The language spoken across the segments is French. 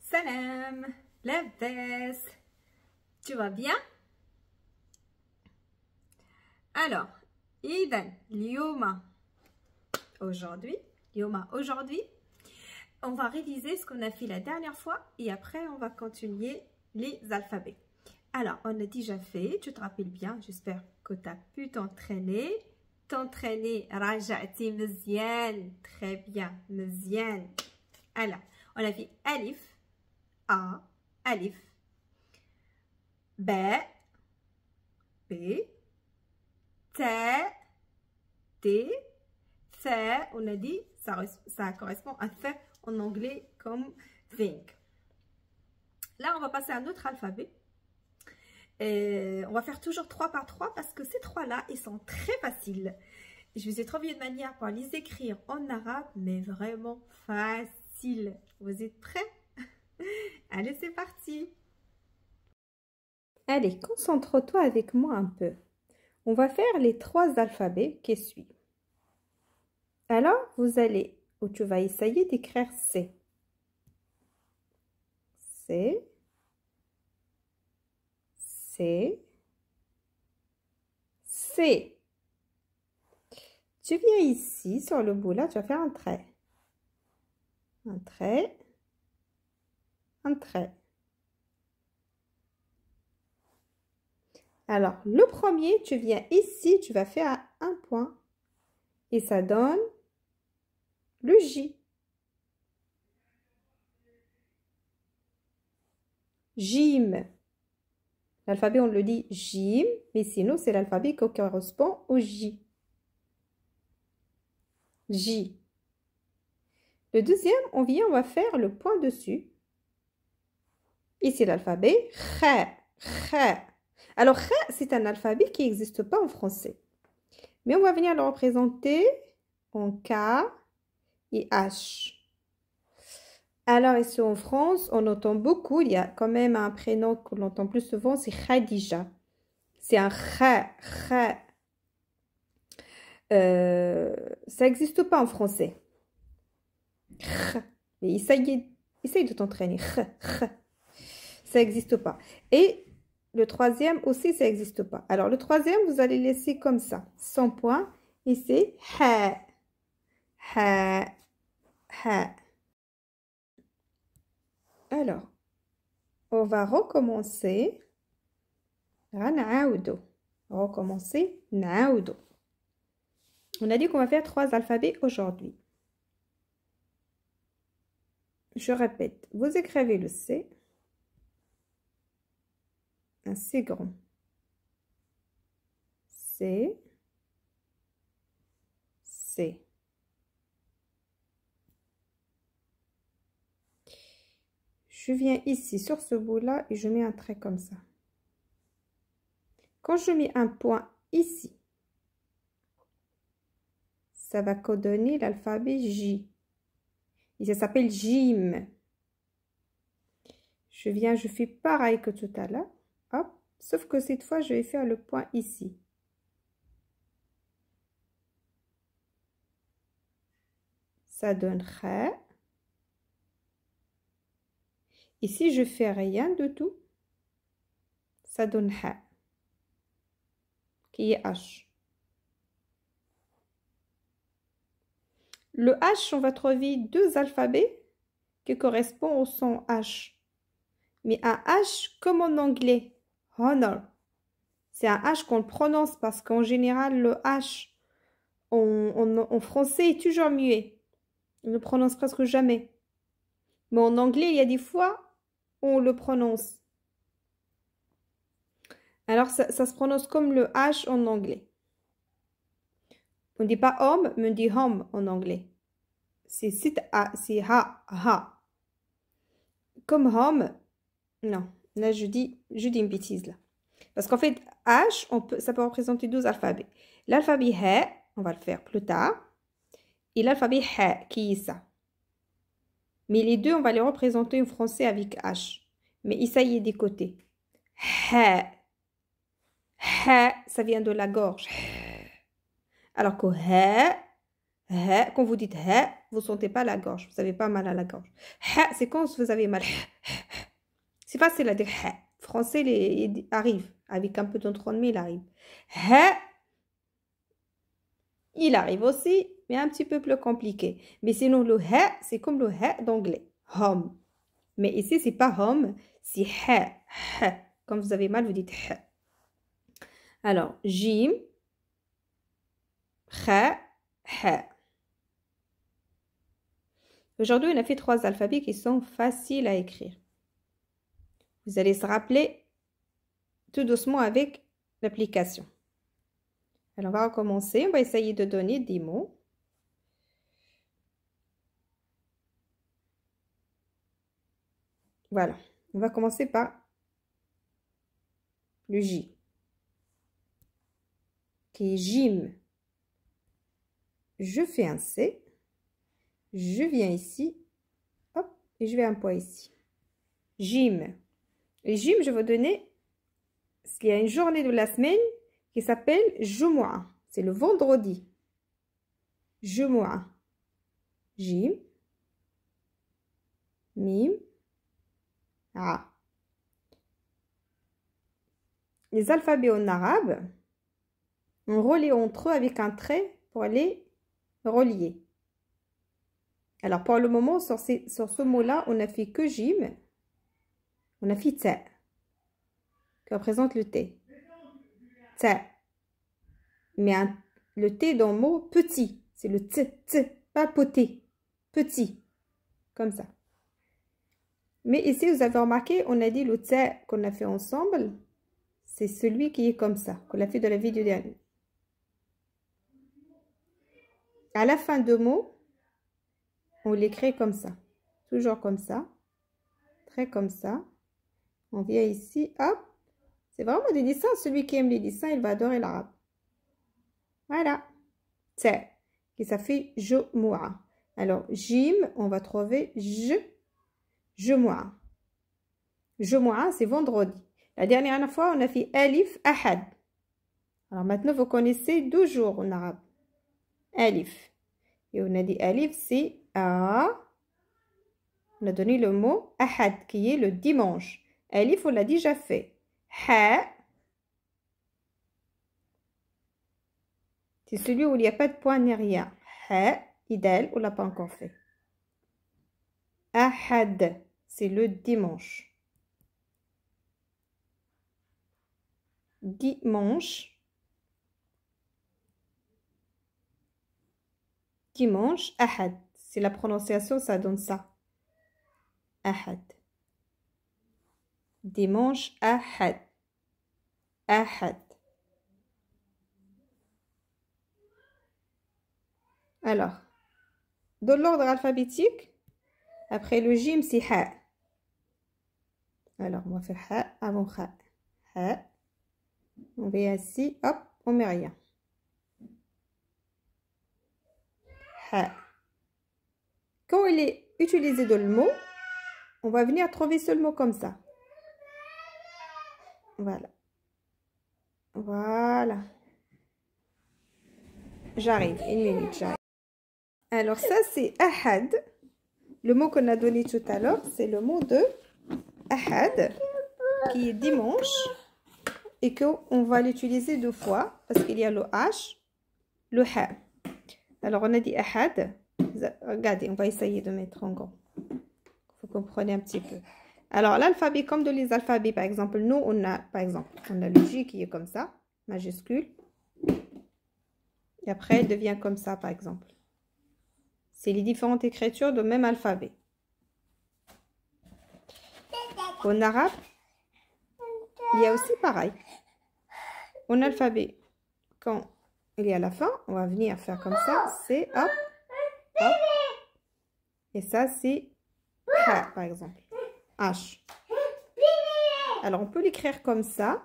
Salam, labès. Tu vas bien? Alors, Idan, aujourd'hui, on va réviser ce qu'on a fait la dernière fois et après on va continuer les alphabets. Alors, on a déjà fait, tu te rappelles bien, j'espère que tu as pu t'entraîner. Raja'ti mzyan, très bien, mzyan. Alors, on a fait alif, A, alif, B, B, T, T, Th, on a dit, ça correspond à Th en anglais comme think. Là, on va passer à un autre alphabet. On va faire toujours 3 par 3 parce que ces 3-là, ils sont très faciles. Je vous ai trouvé une manière pour les écrire en arabe, mais vraiment facile. Vous êtes prêts? Allez, c'est parti. Allez, concentre-toi avec moi un peu. On va faire les 3 alphabets qui suivent. Alors, vous allez, ou tu vas essayer d'écrire C. C. C. C. Tu viens ici, sur le bout là, tu vas faire un trait. Un trait. Un trait. Alors, le premier, tu viens ici, tu vas faire un point. Et ça donne le J. Jim. L'alphabet, on le dit Jim, mais sinon, c'est l'alphabet qui correspond au J. J. Le deuxième, on va faire le point dessus. Ici, l'alphabet Kh. Kh. Alors, Kh, c'est un alphabet qui n'existe pas en français. Mais on va venir le représenter en K et H. Alors, ici en France, on entend beaucoup. Il y a quand même un prénom qu'on entend plus souvent, c'est Khadija. C'est un Kh. Kh. Ça n'existe pas en français. Kh. Mais essaye de t'entraîner. Kh. Kh. Ça n'existe pas. Et le troisième aussi, ça n'existe pas. Alors, le troisième, vous allez laisser comme ça, sans point. Et c'est Ha. Ha. Ha. Alors, on va recommencer. Recommencer. Naoudo. On a dit qu'on va faire 3 alphabets aujourd'hui. Je répète, vous écrivez le C. Un C grand. C. C. Je viens ici sur ce bout-là et je mets un trait comme ça. Quand je mets un point ici, ça va coordonner l'alphabet J. Et ça s'appelle Jim. Je fais pareil que tout à l'heure. Hop, sauf que cette fois, je vais faire le point ici. Ça donne Kha. Ici, je fais rien de tout. Ça donne Ha, qui est H. Le H, on va trouver 2 alphabets qui correspondent au son H. Mais un H comme en anglais. Honor. C'est un H qu'on prononce parce qu'en général, le H en français est toujours muet. On ne le prononce presque jamais. Mais en anglais, il y a des fois où on le prononce. Alors, ça se prononce comme le H en anglais. On ne dit pas homme, mais on dit home en anglais. C'est ha, ha. Comme home, non. Là, je dis une bêtise là. Parce qu'en fait, H, ça peut représenter 12 alphabets. L'alphabet H, on va le faire plus tard. Et l'alphabet H, qui est ça. Mais les deux, on va les représenter en français avec H. Mais essayez des côtés. H. H, ça vient de la gorge. Alors que quand vous dites H, vous ne sentez pas la gorge. Vous n'avez pas mal à la gorge. C'est quand vous avez mal. C'est facile à dire ha. Français, il arrive. Avec un peu d'entraînement, il arrive. Ha. Il arrive aussi, mais un petit peu plus compliqué. Mais sinon, le ha, c'est comme le ha d'anglais. Home. Mais ici, c'est pas home, c'est ha. Ha. Quand vous avez mal, vous dites ha. Alors, jim, kha, ha. Aujourd'hui, on a fait 3 alphabets qui sont faciles à écrire. Vous allez se rappeler tout doucement avec l'application. Alors, on va recommencer. On va essayer de donner des mots. Voilà. On va commencer par le J. Qui est gym. Je fais un C. Je viens ici. Hop. Et je vais un point ici. Gym. Et gym, je vais donner... Il y a une journée de la semaine qui s'appelle Jumu'ah. C'est le vendredi. Jumu'ah. Jim. Mim. A. Les alphabets en arabe, on relie entre eux avec un trait pour les relier. Alors, pour le moment, sur ce mot-là, on n'a fait que Jim. On a fait Ta, qui représente le T. Ta. Mais le T dans le mot petit. C'est le T, pas poté. Petit. Comme ça. Mais ici, vous avez remarqué, on a dit le T qu'on a fait ensemble. C'est celui qui est comme ça, qu'on a fait dans la vidéo dernière. À la fin de mot, on l'écrit comme ça. Toujours comme ça. Très comme ça. On vient ici, hop. C'est vraiment des dessins. Celui qui aime les dessins, il va adorer l'arabe. Voilà. Ta. Et ça fait Jumu'ah. Alors, Jim, on va trouver Jumu'ah. Jumu'ah, c'est vendredi. La dernière fois, on a fait Alif, Ahad. Alors maintenant, vous connaissez 2 jours en arabe. Alif. Et on a dit Alif, c'est A. On a donné le mot Ahad, qui est le dimanche. Alif, on l'a déjà fait. Ha. C'est celui où il n'y a pas de point ni rien. Ha, idéal, on ne l'a pas encore fait. Ahad, c'est le dimanche. Dimanche. Dimanche, Ahad. C'est la prononciation, ça donne ça. Ahad. Dimanche, Ahad. Ahad. Alors, dans l'ordre alphabétique, après le jim, c'est Ha. Alors, on va faire Ha avant Ha. Ha. On vient ici, hop, on met rien. Ha. Quand il est utilisé dans le mot, on va venir trouver ce mot comme ça. Voilà. Voilà. J'arrive, une minute, j'arrive. Alors ça, c'est Ahad. Le mot qu'on a donné tout à l'heure, c'est le mot de Ahad, qui est dimanche. Et qu'on va l'utiliser 2 fois, parce qu'il y a le H, le Ha. Alors, on a dit Ahad. Regardez, on va essayer de mettre en grand. Vous comprenez un petit peu. Alors, l'alphabet, comme dans les alphabets, par exemple, nous, on a, le J qui est comme ça, majuscule. Et après, elle devient comme ça, par exemple. C'est les différentes écritures du même alphabet. En arabe, il y a aussi pareil. En alphabet, quand il est à la fin, on va venir faire comme ça. C'est hop, hop. Et ça, c'est Ha, par exemple. H. Alors, on peut l'écrire comme ça.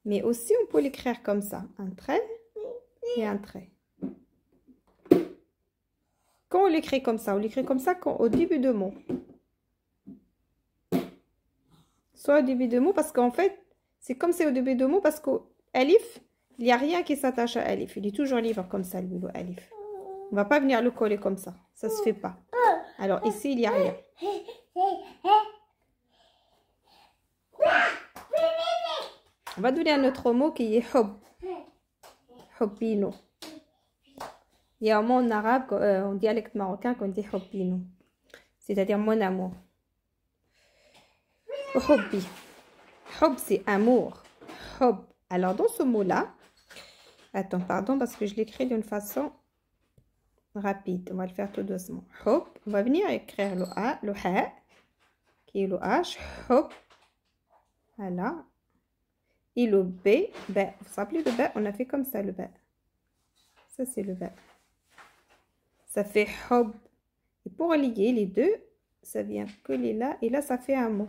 Mais aussi, on peut l'écrire comme ça. Un trait et un trait. Quand on l'écrit comme ça, au début de mot. Soit au début de mot, parce qu'en fait, c'est comme c'est au début de mot, parce qu'Alif, il n'y a rien qui s'attache à Alif. Il est toujours libre comme ça, le Alif. On ne va pas venir le coller comme ça. Ça ne se fait pas. Alors ici, il n'y a rien. On va donner un autre mot qui est hub. Hubbino. Il y a un mot en arabe, en dialecte marocain, qu'on dit hubbino. C'est-à-dire mon amour. Hubbi. Hub, c'est amour. Hub. Alors, dans ce mot-là, attends, pardon, parce que je l'écris d'une façon rapide. On va le faire tout doucement. Hub. On va venir écrire le A, le Ha, qui est le H. Hub. Voilà. Et le B. B. Vous vous rappelez le B? On a fait comme ça, le B. Ça, c'est le B. Ça fait hub. Et pour lier les deux, ça vient coller là. Et là, ça fait un mot.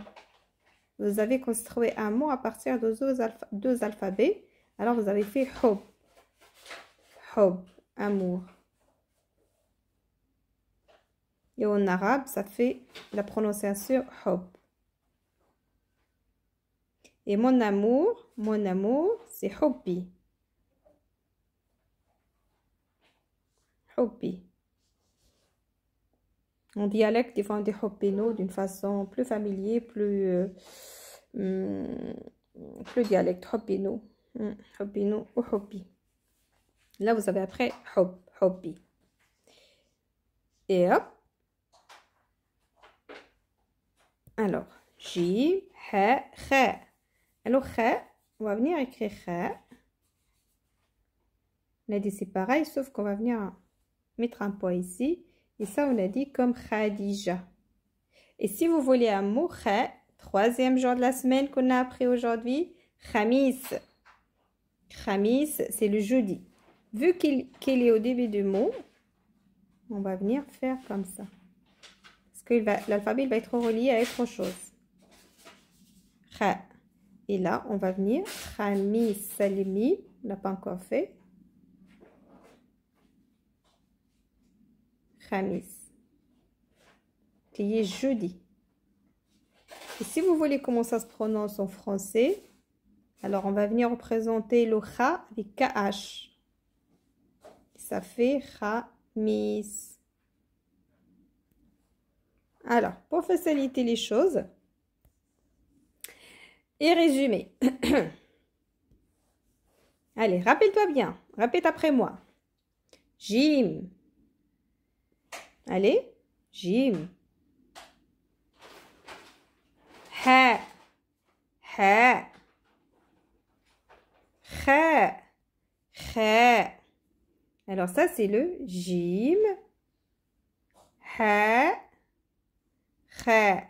Vous avez construit un mot à partir de deux alphabets. Alors, vous avez fait hub. Hub, amour. Et en arabe, ça fait la prononciation hub. Et mon amour, c'est hubbi. Hubbi. En dialecte, des fois on dit hubbino d'une façon plus familière, plus dialecte. Hubbino. Hubbino ou hubbi. Là, vous avez après hubbi. Et hop. Alors, jim, ha, kha. Alors, kha, on va venir écrire kha. On a dit c'est pareil, sauf qu'on va venir mettre un point ici. Et ça, on a dit comme Khadija. Et si vous voulez un mot, kha, troisième jour de la semaine qu'on a appris aujourd'hui, khamis. Khamis, c'est le jeudi. Vu qu'il est au début du mot, on va venir faire comme ça. Parce que l'alphabet va être relié à autre chose. Kha. Et là, on va venir khamis, salimi. On n'a pas encore fait. Khamis, qui est jeudi. Et si vous voulez comment ça se prononce en français, alors on va venir représenter le kha avec KH. Ça fait khamis. Alors, pour faciliter les choses et résumer. Allez, rappelle-toi bien. Répète après moi. Jim. Allez, jim. Ha, ha. Kha, kha. Alors ça, c'est le jim. Ha, kha.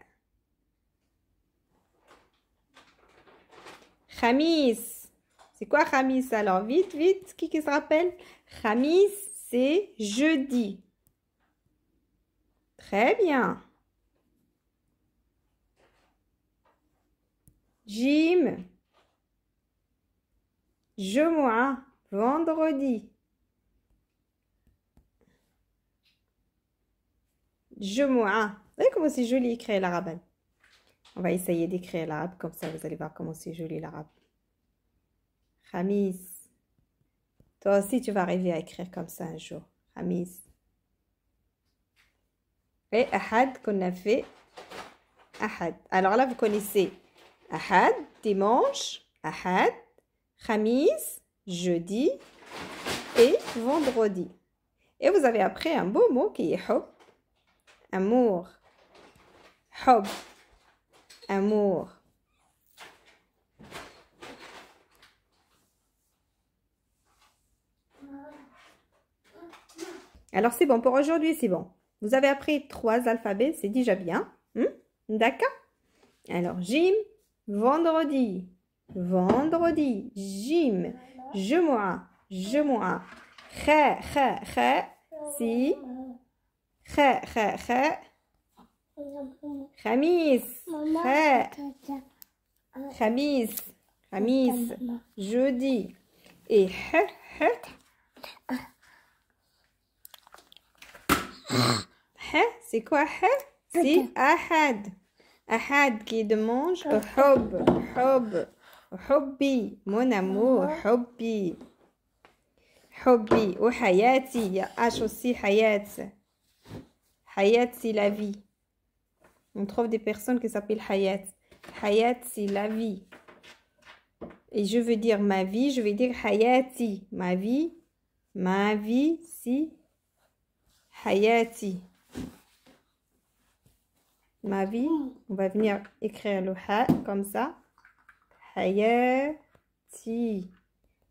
Khamis. C'est quoi khamis? Alors, vite, vite, qui se rappelle? Khamis, c'est jeudi. Très bien. Jim. Jumu'ah, vendredi. Jumu'ah. Vous voyez comment c'est joli écrire l'arabe? On va essayer d'écrire l'arabe, comme ça vous allez voir comment c'est joli l'arabe. Khamis. Toi aussi, tu vas arriver à écrire comme ça un jour. Khamis. Et Ahad qu'on a fait. Ahad. Alors là, vous connaissez Ahad, dimanche. Ahad. Khamis, jeudi. Et vendredi. Et vous avez appris un beau mot qui est hub. Amour. Hub. Amour. Alors, c'est bon. Pour aujourd'hui, c'est bon. Vous avez appris 3 alphabets. C'est déjà bien. D'accord? Alors, jim, vendredi. Vendredi. Jim. Jumu'ah. Jumu'ah. Kha, kha, kha. Si. Kha, kha, kha. Khamis. Kha. Khamis. Khamis. Jeudi. Et ha, ha. Ha, c'est quoi ha? C'est ahad. Ahad qui demande hub, hub, hubbi, mon amour, hubbi. Hubbi, ou hayati, il y a H aussi, hayat. Hayat, c'est la vie. On trouve des personnes qui s'appellent hayat. Hayat, c'est la vie. et je veux dire ma vie, je vais dire hayati. Ma vie, si, hayati. Ma vie, on va venir écrire le ha comme ça. Hayati.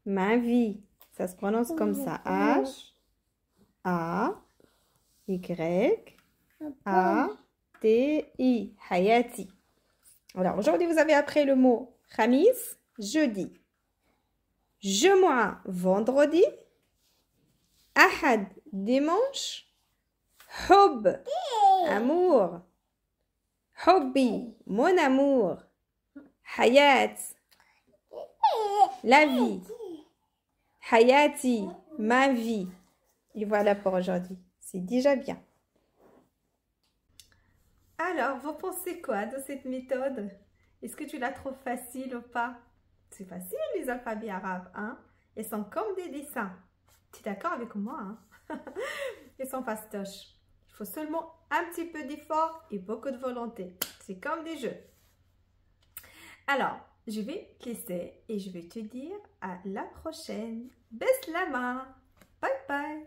Ma vie, ça se prononce comme ça. H, A, Y, A, T, I. Hayati. Alors, aujourd'hui, vous avez appris le mot khamis, jeudi. Jumu'ah, vendredi. Ahad, dimanche. Hub, amour. Hobby, mon amour. Hayat, la vie. Hayati, ma vie. Et voilà pour aujourd'hui. C'est déjà bien. Alors, vous pensez quoi de cette méthode? Est-ce que tu la trouves facile ou pas? C'est facile les alphabets arabes, hein? Ils sont comme des dessins. Tu es d'accord avec moi, hein? Ils sont fastoches. Il faut seulement un petit peu d'effort et beaucoup de volonté. C'est comme des jeux. Alors, je vais te laisser et je vais te dire à la prochaine. Beslama. Bye bye.